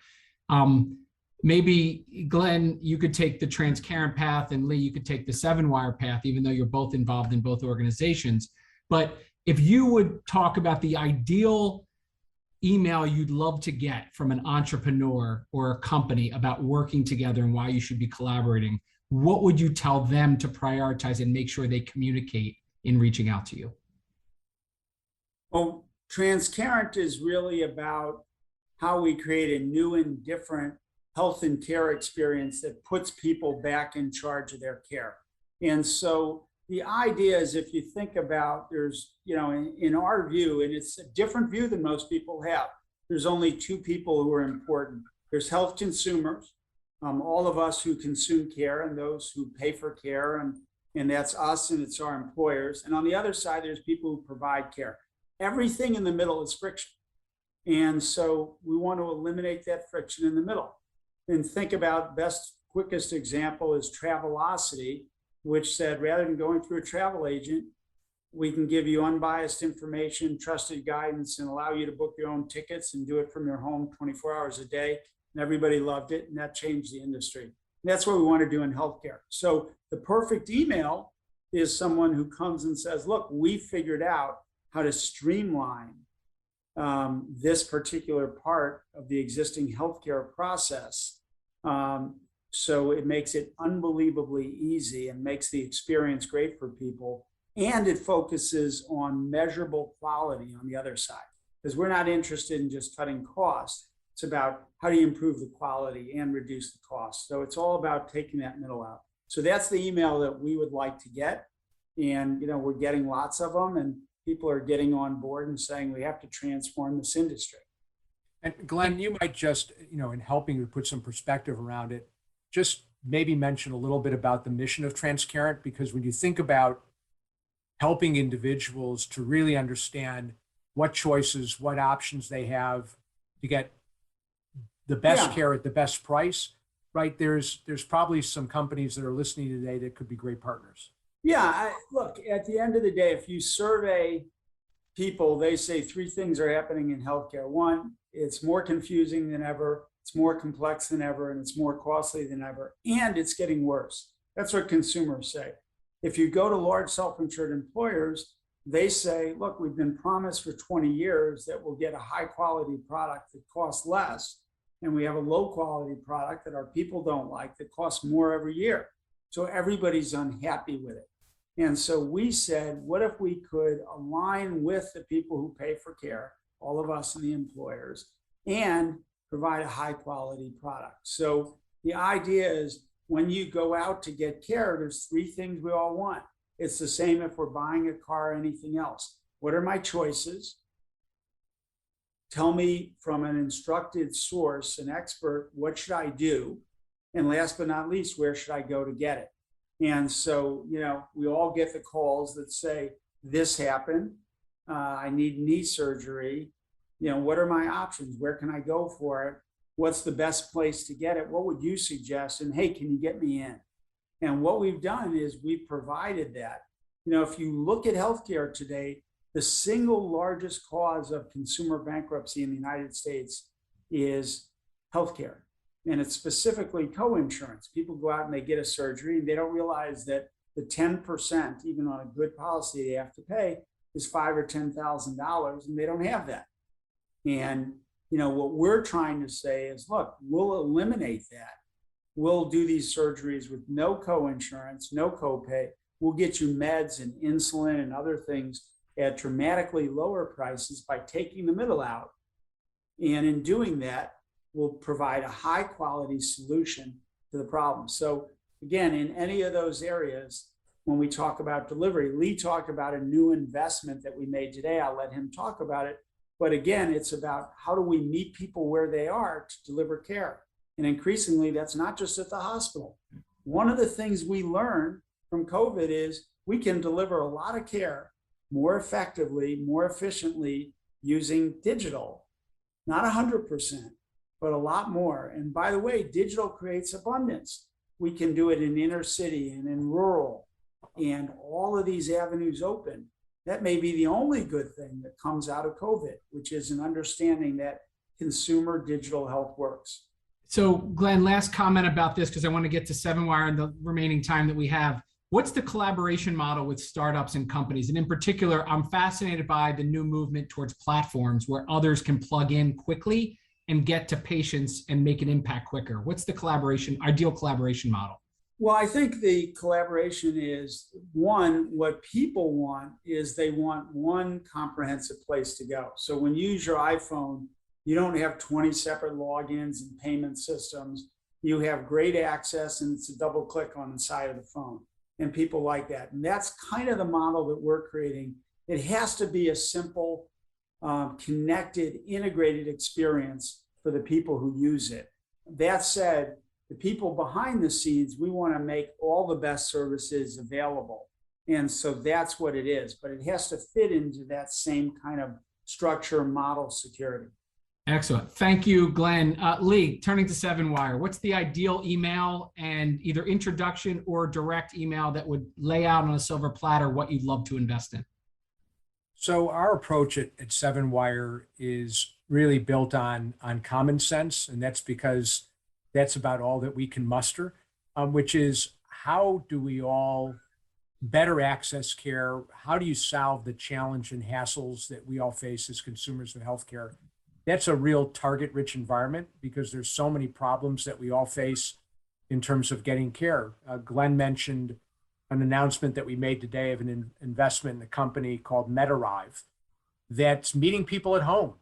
Speaker 3: Maybe Glenn, you could take the Transcarent path, and Lee, you could take the 7wire path, even though you're both involved in both organizations. But if you would talk about the ideal email you'd love to get from an entrepreneur or a company about working together and why you should be collaborating, what would you tell them to prioritize and make sure they communicate in reaching out to you?
Speaker 4: Well, Transcarent is really about how we create a new and different health and care experience that puts people back in charge of their care. And so the idea is, if you think about, there's, in our view, and it's a different view than most people have, there's only 2 people who are important. There's health consumers, all of us who consume care, and those who pay for care, and that's us and it's our employers. And on the other side, there's people who provide care. Everything in the middle is friction. And so we want to eliminate that friction in the middle. And think about quickest example is Travelocity, which said, rather than going through a travel agent, we can give you unbiased information, trusted guidance, and allow you to book your own tickets and do it from your home 24 hours a day. And everybody loved it, and that changed the industry. And that's what we want to do in healthcare. So the perfect email is someone who comes and says, look, we figured out how to streamline this particular part of the existing healthcare process. So it makes it unbelievably easy and makes the experience great for people. And it focuses on measurable quality on the other side, because we're not interested in just cutting costs. It's about how do you improve the quality and reduce the cost. So it's all about taking that middle out. So that's the email that we would like to get. And, we're getting lots of them, and people are getting on board and saying we have to transform this industry.
Speaker 1: And Glenn, you might just, in helping to put some perspective around it, just maybe mention a little bit about the mission of Transcarent, because when you think about helping individuals to really understand what choices, what options they have to get the best care at the best price, right? There's probably some companies that are listening today that could be great partners.
Speaker 4: Yeah, look, at the end of the day, if you survey people, they say 3 things are happening in healthcare. 1, it's more confusing than ever, it's more complex than ever, and it's more costly than ever, and it's getting worse. That's what consumers say. If you go to large self-insured employers, they say, look, we've been promised for 20 years that we'll get a high quality product that costs less, and we have a low quality product that our people don't like that costs more every year. So everybody's unhappy with it. And so we said, what if we could align with the people who pay for care, all of us and the employers, and provide a high quality product? So the idea is, when you go out to get care, there's 3 things we all want. It's the same if we're buying a car or anything else. What are my choices? Tell me from an instructed source, an expert, what should I do? And last but not least, where should I go to get it? And so, we all get the calls that say, this happened. I need knee surgery. What are my options? Where can I go for it? What's the best place to get it? What would you suggest? And hey, can you get me in? And what we've done is we've provided that. If you look at healthcare today, the single largest cause of consumer bankruptcy in the United States is healthcare. And it's specifically co-insurance. People go out and they get a surgery and they don't realize that the 10%, even on a good policy, they have to pay is $5,000 or $10,000, and they don't have that. And what we're trying to say is, look, we'll eliminate that. We'll do these surgeries with no co-insurance, no copay. We'll get you meds and insulin and other things at dramatically lower prices by taking the middle out. And in doing that, we'll provide a high quality solution to the problem. So again, in any of those areas, when we talk about delivery, Lee talked about a new investment that we made today. I'll let him talk about it. But again, it's about how do we meet people where they are to deliver care? And increasingly, that's not just at the hospital. One of the things we learned from COVID is we can deliver a lot of care more effectively, more efficiently using digital. Not 100%, but a lot more. And by the way, digital creates abundance. We can do it in inner city and in rural, and all of these avenues open. That may be the only good thing that comes out of COVID, which is an understanding that consumer digital health works.
Speaker 3: So Glenn, last comment about this, because I want to get to 7wire in the remaining time that we have. What's the collaboration model with startups and companies? And in particular, I'm fascinated by the new movement towards platforms where others can plug in quickly and get to patients and make an impact quicker. What's the ideal collaboration model?
Speaker 4: Well, I think the collaboration is what people want is they want one comprehensive place to go. So when you use your iPhone, you don't have 20 separate logins and payment systems. You have great access, and it's a double click on the side of the phone. And people like that. And that's kind of the model that we're creating. It has to be a simple, connected, integrated experience for the people who use it. That said, the people behind the scenes, we want to make all the best services available. And so that's what it is. But it has to fit into that same kind of structure, model, security.
Speaker 3: Excellent. Thank you, Glenn. Lee, turning to 7wire, what's the ideal email and either introduction or direct email that would lay out on a silver platter what you'd love to invest in?
Speaker 1: So our approach at 7wire is really built on common sense, and that's because that's about all that we can muster, which is how do we all better access care? How do you solve the challenge and hassles that we all face as consumers of healthcare? That's a real target-rich environment because there's so many problems that we all face in terms of getting care. Glenn mentioned an announcement that we made today of an investment in a company called MedArrive that's meeting people at home.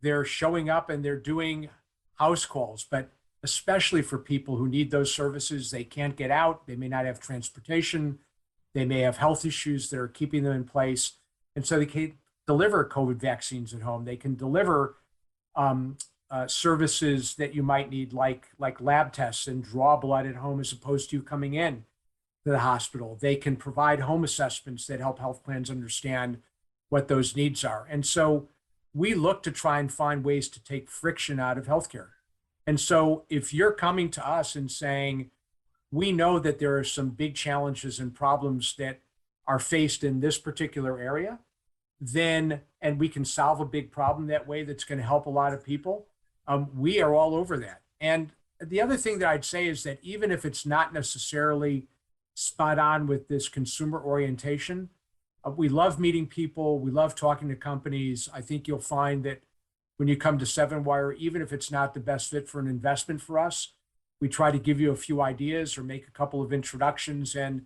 Speaker 1: They're showing up and they're doing house calls, but especially for people who need those services, they can't get out. They may not have transportation. They may have health issues that are keeping them in place. And so they can deliver COVID vaccines at home. They can deliver services that you might need, like lab tests and draw blood at home as opposed to you coming in to the hospital. They can provide home assessments that help health plans understand what those needs are. And so we look to try and find ways to take friction out of healthcare. And so if you're coming to us and saying, we know that there are some big challenges and problems that are faced in this particular area, and we can solve a big problem that way that's going to help a lot of people, we are all over that. And the other thing that I'd say is that even if it's not necessarily spot on with this consumer orientation, we love meeting people. We love talking to companies. I think you'll find that when you come to 7wire, even if it's not the best fit for an investment for us, we try to give you a few ideas or make a couple of introductions and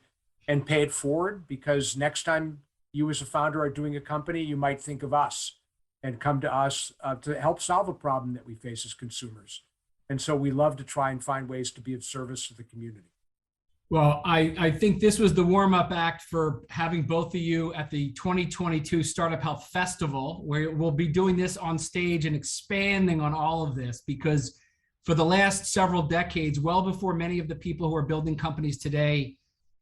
Speaker 1: pay it forward, because next time you as a founder are doing a company, you might think of us and come to us to help solve a problem that we face as consumers. And so we love to try and find ways to be of service to the community.
Speaker 3: Well, I think this was the warm-up act for having both of you at the 2022 Startup Health Festival, where we'll be doing this on stage and expanding on all of this, because for the last several decades, well before many of the people who are building companies today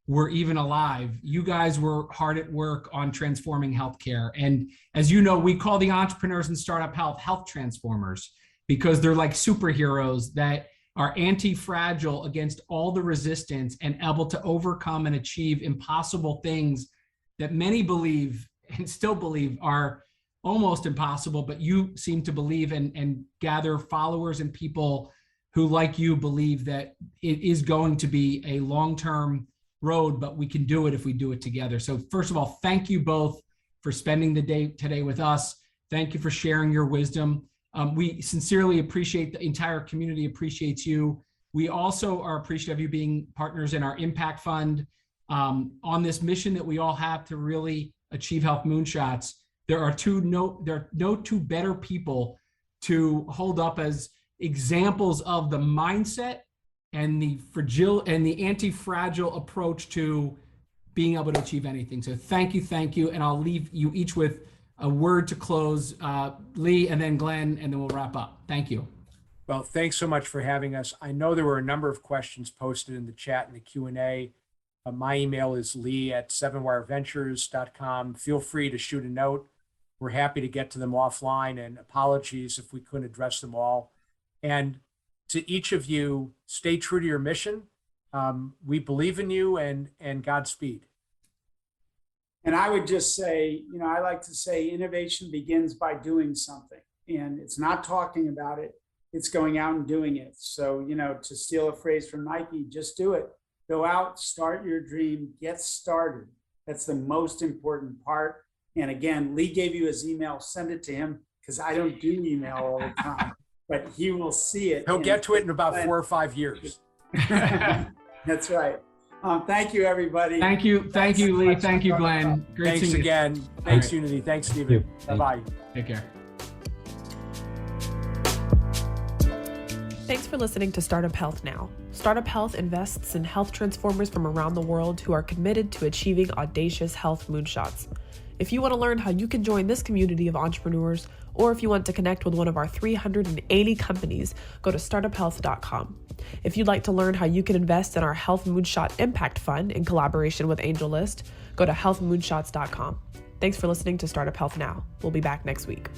Speaker 3: were even alive, you guys were hard at work on transforming healthcare. And as you know, we call the entrepreneurs in startup health transformers, because they're like superheroes that are anti-fragile against all the resistance and able to overcome and achieve impossible things that many believe and still believe are almost impossible, but you seem to believe and gather followers and people who, like you, believe that it is going to be a long-term road, but we can do it if we do it together. So first of all, thank you both for spending the day today with us. Thank you for sharing your wisdom. We sincerely appreciate, the entire community appreciates you. We also are appreciative of you being partners in our impact fund on this mission that we all have to really achieve health moonshots. There are no two better people to hold up as examples of the mindset and the fragile and the anti-fragile approach to being able to achieve anything. So thank you. And I'll leave you each with a word to close, Lee and then Glenn, and then we'll wrap up. Thank you.
Speaker 1: Well, thanks so much for having us. I know there were a number of questions posted in the chat and the Q&A. My email is lee@sevenwireventures.com. Feel free to shoot a note. We're happy to get to them offline, and apologies if we couldn't address them all. And to each of you, stay true to your mission. We believe in you, and Godspeed.
Speaker 4: And I would just say, I like to say innovation begins by doing something, and it's not talking about it, it's going out and doing it. So, to steal a phrase from Nike, just do it. Go out, start your dream, get started. That's the most important part. And again, Lee gave you his email, send it to him, because I don't do email all the time, but he will see it.
Speaker 1: He'll get to it in about 4 or 5 years.
Speaker 4: That's right. Thank you, everybody.
Speaker 3: Thank you, Lee. Thank you, Glenn. Great
Speaker 1: Thanks again. Thanks, Unity. Thanks, Steven. Bye-bye.
Speaker 3: Take care.
Speaker 5: Thanks for listening to Startup Health Now. Startup Health invests in health transformers from around the world who are committed to achieving audacious health moonshots. If you want to learn how you can join this community of entrepreneurs, or if you want to connect with one of our 380 companies, go to startuphealth.com. If you'd like to learn how you can invest in our Health Moonshot Impact Fund in collaboration with AngelList, go to healthmoonshots.com. Thanks for listening to Startup Health Now. We'll be back next week.